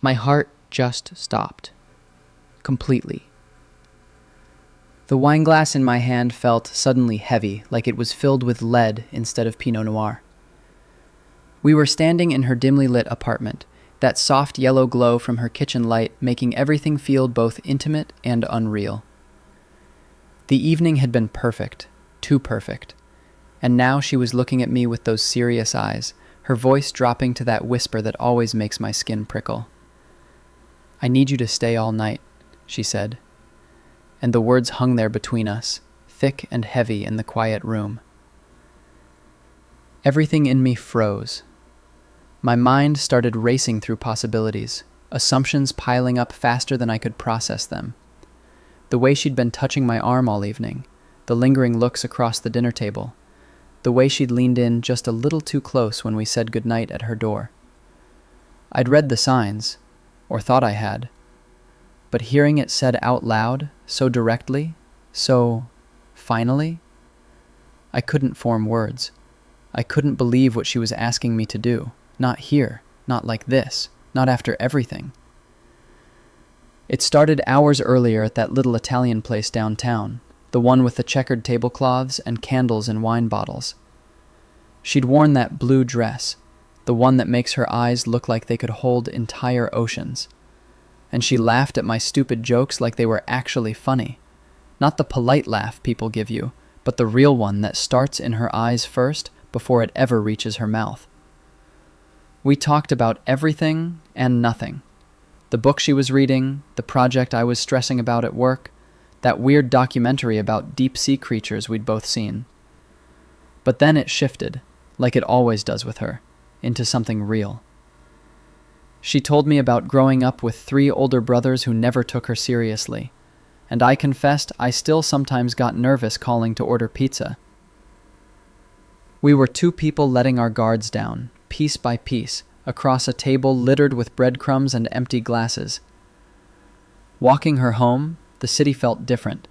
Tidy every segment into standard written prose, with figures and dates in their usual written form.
My heart just stopped. Completely. The wine glass in my hand felt suddenly heavy, like it was filled with lead instead of Pinot Noir. We were standing in her dimly lit apartment, that soft yellow glow from her kitchen light making everything feel both intimate and unreal. The evening had been perfect, too perfect, and now she was looking at me with those serious eyes, her voice dropping to that whisper that always makes my skin prickle. "I need you to stay all night," she said, and the words hung there between us, thick and heavy in the quiet room. Everything in me froze. My mind started racing through possibilities, assumptions piling up faster than I could process them. The way she'd been touching my arm all evening, the lingering looks across the dinner table, the way she'd leaned in just a little too close when we said goodnight at her door. I'd read the signs, or thought I had, but hearing it said out loud, so directly, so finally, I couldn't form words. I couldn't believe what she was asking me to do. Not here, not like this, not after everything. It started hours earlier at that little Italian place downtown, the one with the checkered tablecloths and candles and wine bottles. She'd worn that blue dress, the one that makes her eyes look like they could hold entire oceans. And she laughed at my stupid jokes like they were actually funny. Not the polite laugh people give you, but the real one that starts in her eyes first before it ever reaches her mouth. We talked about everything and nothing. The book she was reading, the project I was stressing about at work, that weird documentary about deep-sea creatures we'd both seen. But then it shifted, like it always does with her, into something real. She told me about growing up with 3 older brothers who never took her seriously, and I confessed I still sometimes got nervous calling to order pizza. We were 2 people letting our guards down, piece by piece, across a table littered with breadcrumbs and empty glasses. Walking her home, the city felt different.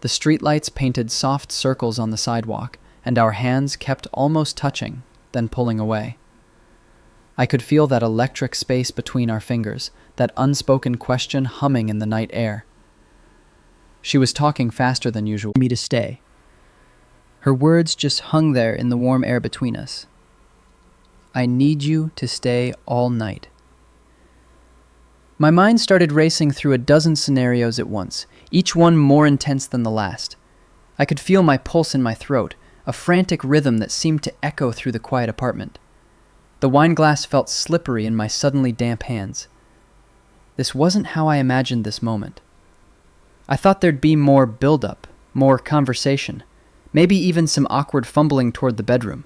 The streetlights painted soft circles on the sidewalk, and our hands kept almost touching, then pulling away. I could feel that electric space between our fingers, that unspoken question humming in the night air. She was talking faster than usual. Me to stay. Her words just hung there in the warm air between us. "I need you to stay all night." My mind started racing through a dozen scenarios at once, each one more intense than the last. I could feel my pulse in my throat, a frantic rhythm that seemed to echo through the quiet apartment. The wine glass felt slippery in my suddenly damp hands. This wasn't how I imagined this moment. I thought there'd be more build-up, more conversation, maybe even some awkward fumbling toward the bedroom.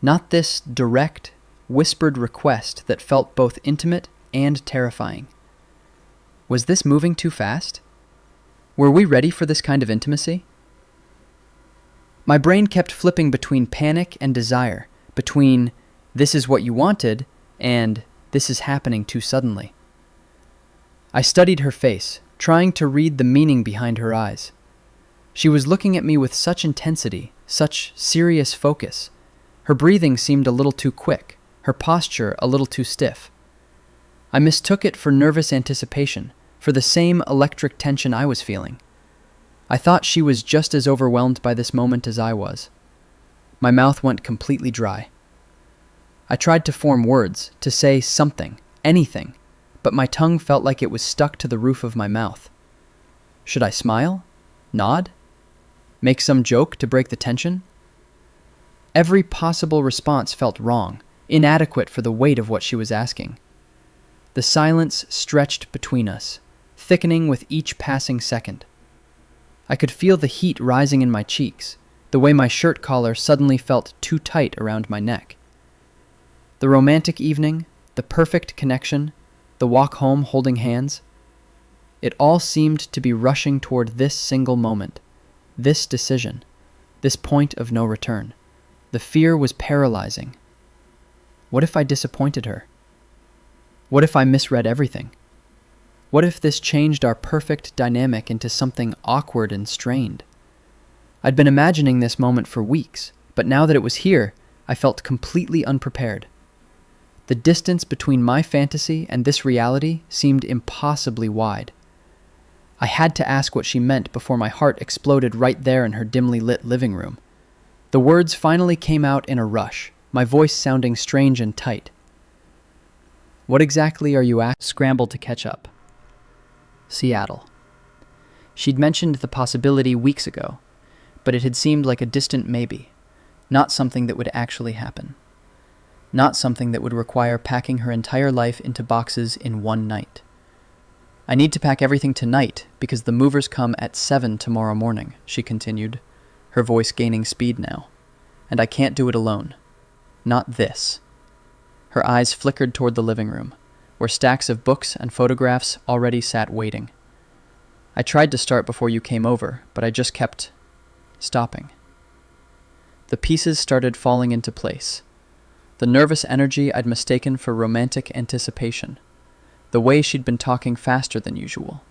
Not this direct, whispered request that felt both intimate and terrifying. Was this moving too fast? Were we ready for this kind of intimacy? My brain kept flipping between panic and desire, between "this is what you wanted" and "this is happening too suddenly." I studied her face, trying to read the meaning behind her eyes. She was looking at me with such intensity, such serious focus. Her breathing seemed a little too quick, her posture a little too stiff. I mistook it for nervous anticipation, for the same electric tension I was feeling. I thought she was just as overwhelmed by this moment as I was. My mouth went completely dry. I tried to form words, to say something, anything, but my tongue felt like it was stuck to the roof of my mouth. Should I smile? Nod? Make some joke to break the tension? Every possible response felt wrong, inadequate for the weight of what she was asking. The silence stretched between us, thickening with each passing second. I could feel the heat rising in my cheeks, the way my shirt collar suddenly felt too tight around my neck. The romantic evening, the perfect connection, the walk home holding hands, it all seemed to be rushing toward this single moment, this decision, this point of no return. The fear was paralyzing. What if I disappointed her? What if I misread everything? What if this changed our perfect dynamic into something awkward and strained? I'd been imagining this moment for weeks, but now that it was here, I felt completely unprepared. The distance between my fantasy and this reality seemed impossibly wide. I had to ask what she meant before my heart exploded right there in her dimly lit living room. The words finally came out in a rush, my voice sounding strange and tight. "What exactly are you at?" Scrambled to catch up. Seattle. She'd mentioned the possibility weeks ago, but it had seemed like a distant maybe, not something that would actually happen. Not something that would require packing her entire life into boxes in one night. "I need to pack everything tonight because the movers come at 7 tomorrow morning," she continued, her voice gaining speed now. "And I can't do it alone. Not this." Her eyes flickered toward the living room, where stacks of books and photographs already sat waiting. "I tried to start before you came over, but I just kept stopping." The pieces started falling into place. The nervous energy I'd mistaken for romantic anticipation. The way she'd been talking faster than usual.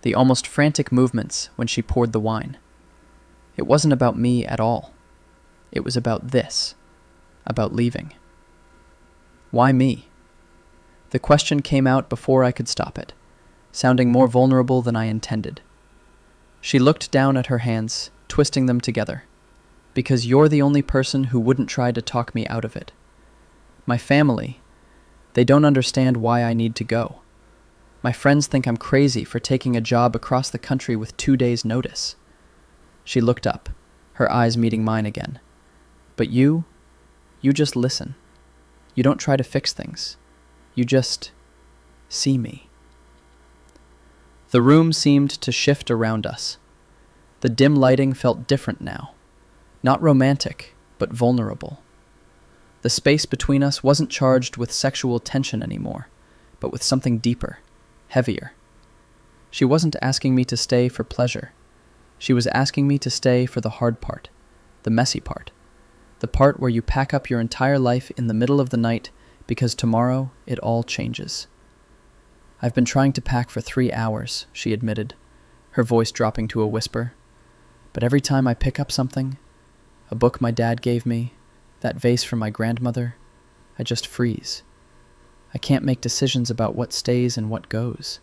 The almost frantic movements when she poured the wine. It wasn't about me at all. It was about this. About leaving. Why me? The question came out before I could stop it, sounding more vulnerable than I intended. She looked down at her hands, twisting them together. "Because you're the only person who wouldn't try to talk me out of it. My family, they don't understand why I need to go. My friends think I'm crazy for taking a job across the country with 2 days' notice." She looked up, her eyes meeting mine again. "But you just listen. You don't try to fix things. You just see me." The room seemed to shift around us. The dim lighting felt different now. Not romantic, but vulnerable. The space between us wasn't charged with sexual tension anymore, but with something deeper, heavier. She wasn't asking me to stay for pleasure. She was asking me to stay for the hard part, the messy part, the part where you pack up your entire life in the middle of the night because tomorrow it all changes. "I've been trying to pack for 3 hours, she admitted, her voice dropping to a whisper. "But every time I pick up something, a book my dad gave me, that vase from my grandmother, I just freeze. I can't make decisions about what stays and what goes.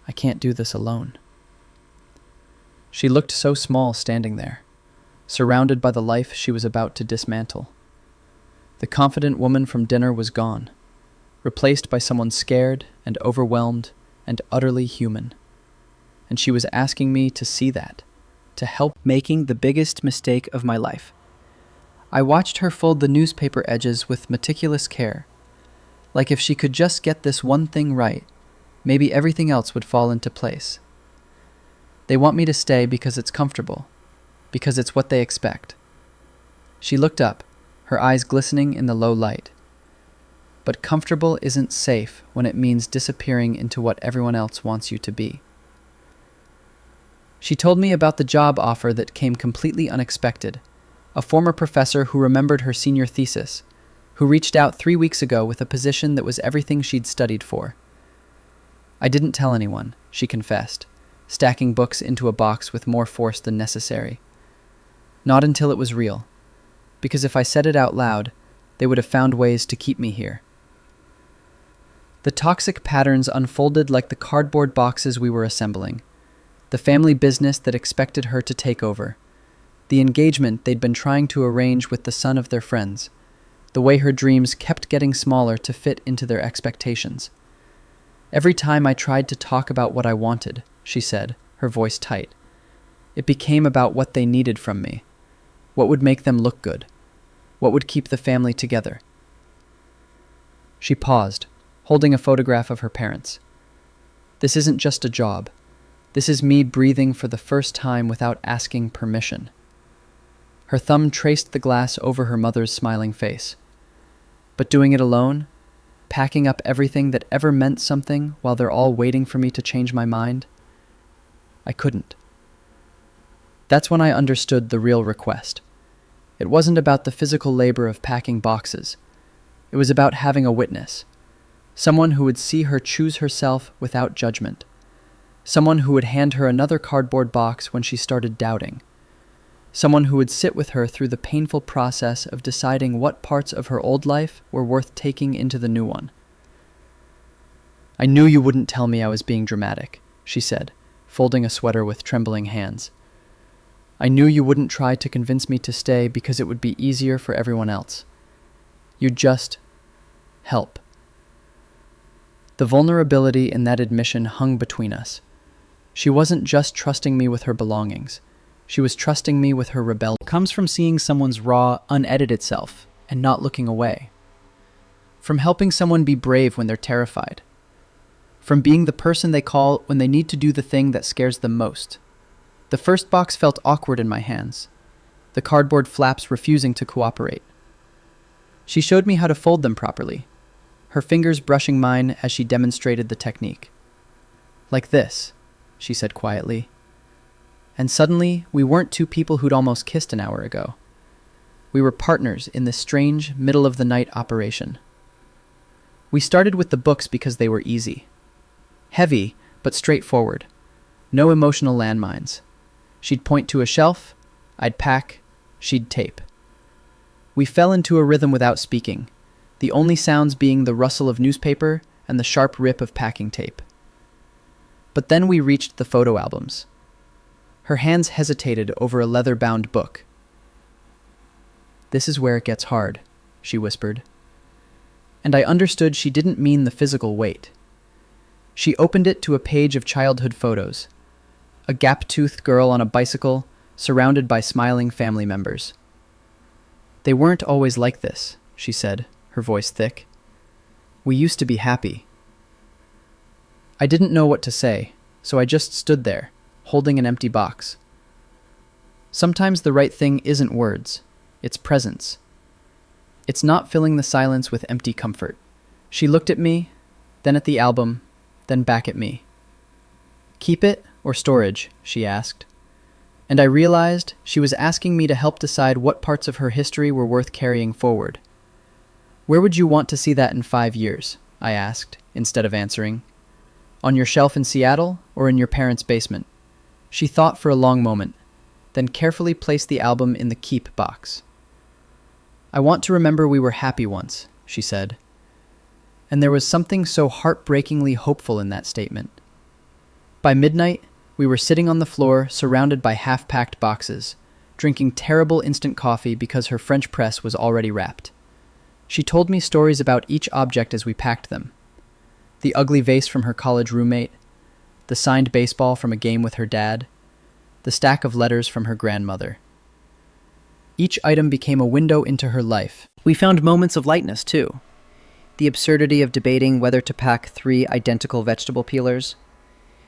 I can't do this alone." She looked so small standing there, surrounded by the life she was about to dismantle. The confident woman from dinner was gone, replaced by someone scared and overwhelmed and utterly human. And she was asking me to see that, to help making the biggest mistake of my life. I watched her fold the newspaper edges with meticulous care. Like if she could just get this one thing right, maybe everything else would fall into place. "They want me to stay because it's comfortable, because it's what they expect." She looked up, her eyes glistening in the low light. "But comfortable isn't safe when it means disappearing into what everyone else wants you to be." She told me about the job offer that came completely unexpected. A former professor who remembered her senior thesis, who reached out 3 weeks ago with a position that was everything she'd studied for. "I didn't tell anyone," she confessed, stacking books into a box with more force than necessary. "Not until it was real. Because if I said it out loud, they would have found ways to keep me here." The toxic patterns unfolded like the cardboard boxes we were assembling. The family business that expected her to take over. The engagement they'd been trying to arrange with the son of their friends. The way her dreams kept getting smaller to fit into their expectations. "Every time I tried to talk about what I wanted," she said, her voice tight, "it became about what they needed from me. What would make them look good? What would keep the family together?" She paused, holding a photograph of her parents. "This isn't just a job. This is me breathing for the first time without asking permission." Her thumb traced the glass over her mother's smiling face. "But doing it alone? Packing up everything that ever meant something while they're all waiting for me to change my mind? I couldn't." That's when I understood the real request. It wasn't about the physical labor of packing boxes. It was about having a witness. Someone who would see her choose herself without judgment. Someone who would hand her another cardboard box when she started doubting. Someone who would sit with her through the painful process of deciding what parts of her old life were worth taking into the new one. "I knew you wouldn't tell me I was being dramatic," she said, folding a sweater with trembling hands. "I knew you wouldn't try to convince me to stay because it would be easier for everyone else. You'd just help." The vulnerability in that admission hung between us. She wasn't just trusting me with her belongings. She was trusting me with her rebellion. It comes from seeing someone's raw, unedited self and not looking away. From helping someone be brave when they're terrified. From being the person they call when they need to do the thing that scares them most. The first box felt awkward in my hands, the cardboard flaps refusing to cooperate. She showed me how to fold them properly, her fingers brushing mine as she demonstrated the technique. "Like this," she said quietly. And suddenly, we weren't two people who'd almost kissed an hour ago. We were partners in this strange, middle-of-the-night operation. We started with the books because they were easy. Heavy, but straightforward. No emotional landmines. She'd point to a shelf, I'd pack, she'd tape. We fell into a rhythm without speaking, the only sounds being the rustle of newspaper and the sharp rip of packing tape. But then we reached the photo albums. Her hands hesitated over a leather-bound book. "This is where it gets hard," she whispered. And I understood she didn't mean the physical weight. She opened it to a page of childhood photos. A gap-toothed girl on a bicycle, surrounded by smiling family members. "They weren't always like this," she said, her voice thick. "We used to be happy." I didn't know what to say, so I just stood there, holding an empty box. Sometimes the right thing isn't words, it's presence. It's not filling the silence with empty comfort. She looked at me, then at the album, then back at me. "Keep it or storage?" she asked. And I realized she was asking me to help decide what parts of her history were worth carrying forward. "Where would you want to see that in 5 years?" I asked, instead of answering. "On your shelf in Seattle or in your parents' basement?" She thought for a long moment, then carefully placed the album in the keep box. "I want to remember we were happy once," she said. And there was something so heartbreakingly hopeful in that statement. By midnight, we were sitting on the floor surrounded by half-packed boxes, drinking terrible instant coffee because her French press was already wrapped. She told me stories about each object as we packed them. The ugly vase from her college roommate, the signed baseball from a game with her dad, the stack of letters from her grandmother. Each item became a window into her life. We found moments of lightness, too. The absurdity of debating whether to pack 3 identical vegetable peelers.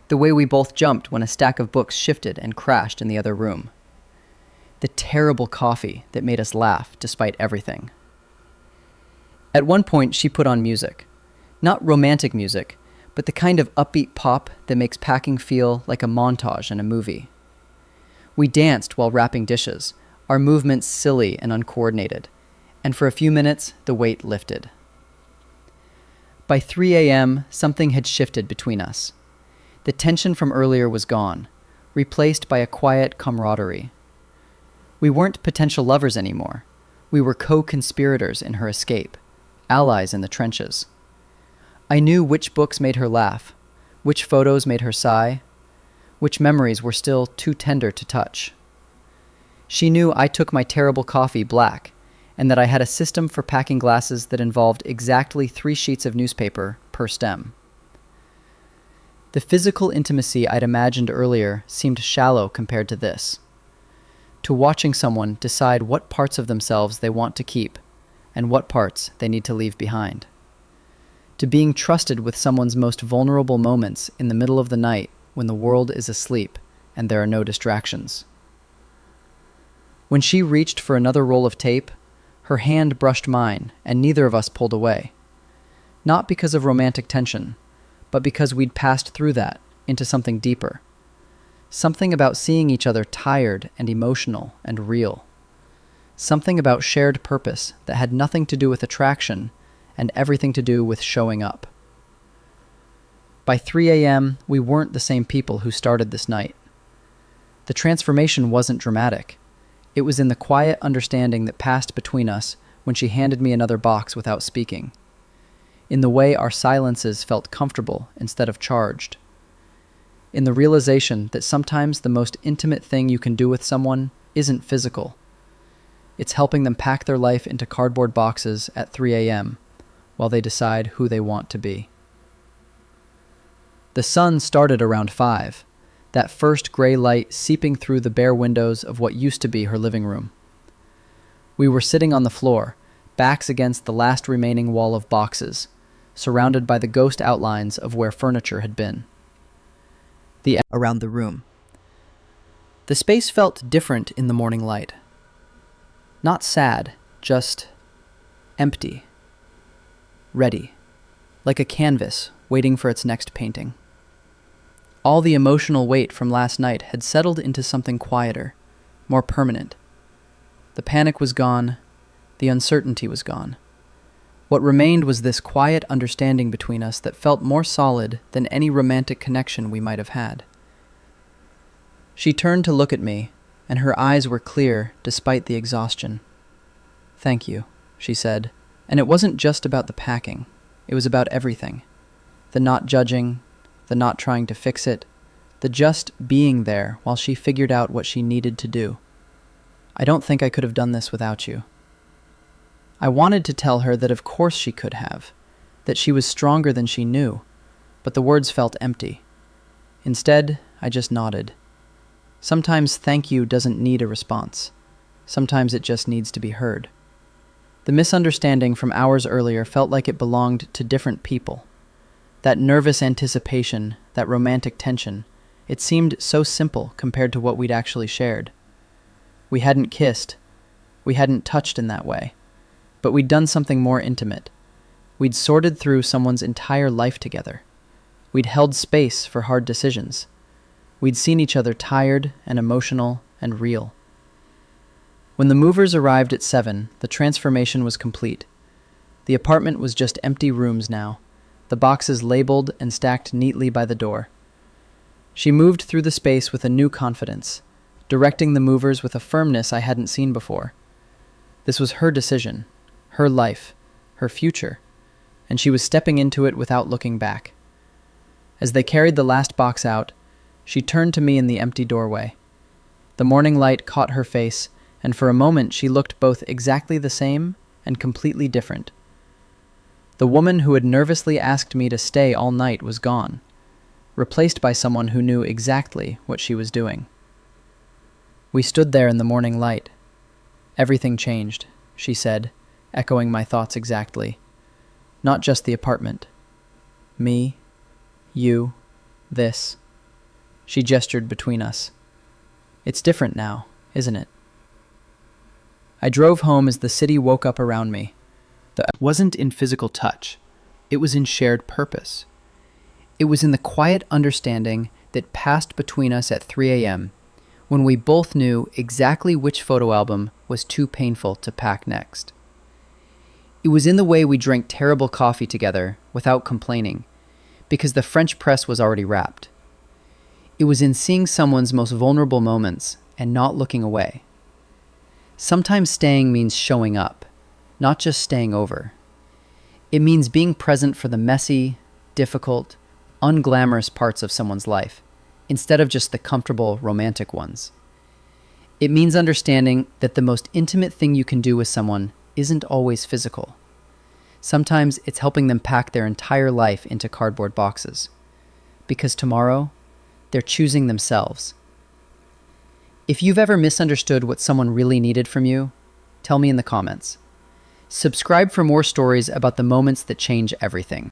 The way we both jumped when a stack of books shifted and crashed in the other room. The terrible coffee that made us laugh despite everything. At one point, she put on music. Not romantic music, but the kind of upbeat pop that makes packing feel like a montage in a movie. We danced while wrapping dishes, our movements silly and uncoordinated, and for a few minutes, the weight lifted. By 3 a.m., something had shifted between us. The tension from earlier was gone, replaced by a quiet camaraderie. We weren't potential lovers anymore. We were co-conspirators in her escape, allies in the trenches. I knew which books made her laugh, which photos made her sigh, which memories were still too tender to touch. She knew I took my terrible coffee black, and that I had a system for packing glasses that involved exactly 3 sheets of newspaper per stem. The physical intimacy I'd imagined earlier seemed shallow compared to this. To watching someone decide what parts of themselves they want to keep and what parts they need to leave behind. To being trusted with someone's most vulnerable moments in the middle of the night when the world is asleep and there are no distractions. When she reached for another roll of tape, her hand brushed mine and neither of us pulled away. Not because of romantic tension, but because we'd passed through that into something deeper. Something about seeing each other tired and emotional and real. Something about shared purpose that had nothing to do with attraction and everything to do with showing up. By 3 a.m., we weren't the same people who started this night. The transformation wasn't dramatic. It was in the quiet understanding that passed between us when she handed me another box without speaking. In the way our silences felt comfortable instead of charged. In the realization that sometimes the most intimate thing you can do with someone isn't physical. It's helping them pack their life into cardboard boxes at 3 a.m. while they decide who they want to be. The sun started around 5, that first gray light seeping through the bare windows of what used to be her living room. We were sitting on the floor, backs against the last remaining wall of boxes, surrounded by the ghost outlines of where furniture had been. Around the room. The space felt different in the morning light. Not sad, just empty. Ready, like a canvas waiting for its next painting. All the emotional weight from last night had settled into something quieter, more permanent. The panic was gone, the uncertainty was gone. What remained was this quiet understanding between us that felt more solid than any romantic connection we might have had. She turned to look at me, and her eyes were clear despite the exhaustion. "Thank you," she said, and it wasn't just about the packing. It was about everything. The not judging, the not trying to fix it, the just being there while she figured out what she needed to do. I don't think I could have done this without you. I wanted to tell her that of course she could have, that she was stronger than she knew, but the words felt empty. Instead, I just nodded. Sometimes thank you doesn't need a response. Sometimes it just needs to be heard. The misunderstanding from hours earlier felt like it belonged to different people. That nervous anticipation, that romantic tension, it seemed so simple compared to what we'd actually shared. We hadn't kissed. We hadn't touched in that way. But we'd done something more intimate. We'd sorted through someone's entire life together. We'd held space for hard decisions. We'd seen each other tired and emotional and real. When the movers arrived at 7, the transformation was complete. The apartment was just empty rooms now, the boxes labeled and stacked neatly by the door. She moved through the space with a new confidence, directing the movers with a firmness I hadn't seen before. This was her decision, her life, her future, and she was stepping into it without looking back. As they carried the last box out, she turned to me in the empty doorway. The morning light caught her face, and for a moment she looked both exactly the same and completely different. The woman who had nervously asked me to stay all night was gone, replaced by someone who knew exactly what she was doing. We stood there in the morning light. "Everything changed," she said, echoing my thoughts exactly. "Not just the apartment. Me, you, this." She gestured between us. "It's different now, isn't it?" I drove home as the city woke up around me. It wasn't in physical touch. It was in shared purpose. It was in the quiet understanding that passed between us at 3 a.m. when we both knew exactly which photo album was too painful to pack next. It was in the way we drank terrible coffee together without complaining, because the French press was already wrapped. It was in seeing someone's most vulnerable moments and not looking away. Sometimes staying means showing up, not just staying over. It means being present for the messy, difficult, unglamorous parts of someone's life, instead of just the comfortable, romantic ones. It means understanding that the most intimate thing you can do with someone isn't always physical. Sometimes it's helping them pack their entire life into cardboard boxes. Because tomorrow, they're choosing themselves. If you've ever misunderstood what someone really needed from you, tell me in the comments. Subscribe for more stories about the moments that change everything.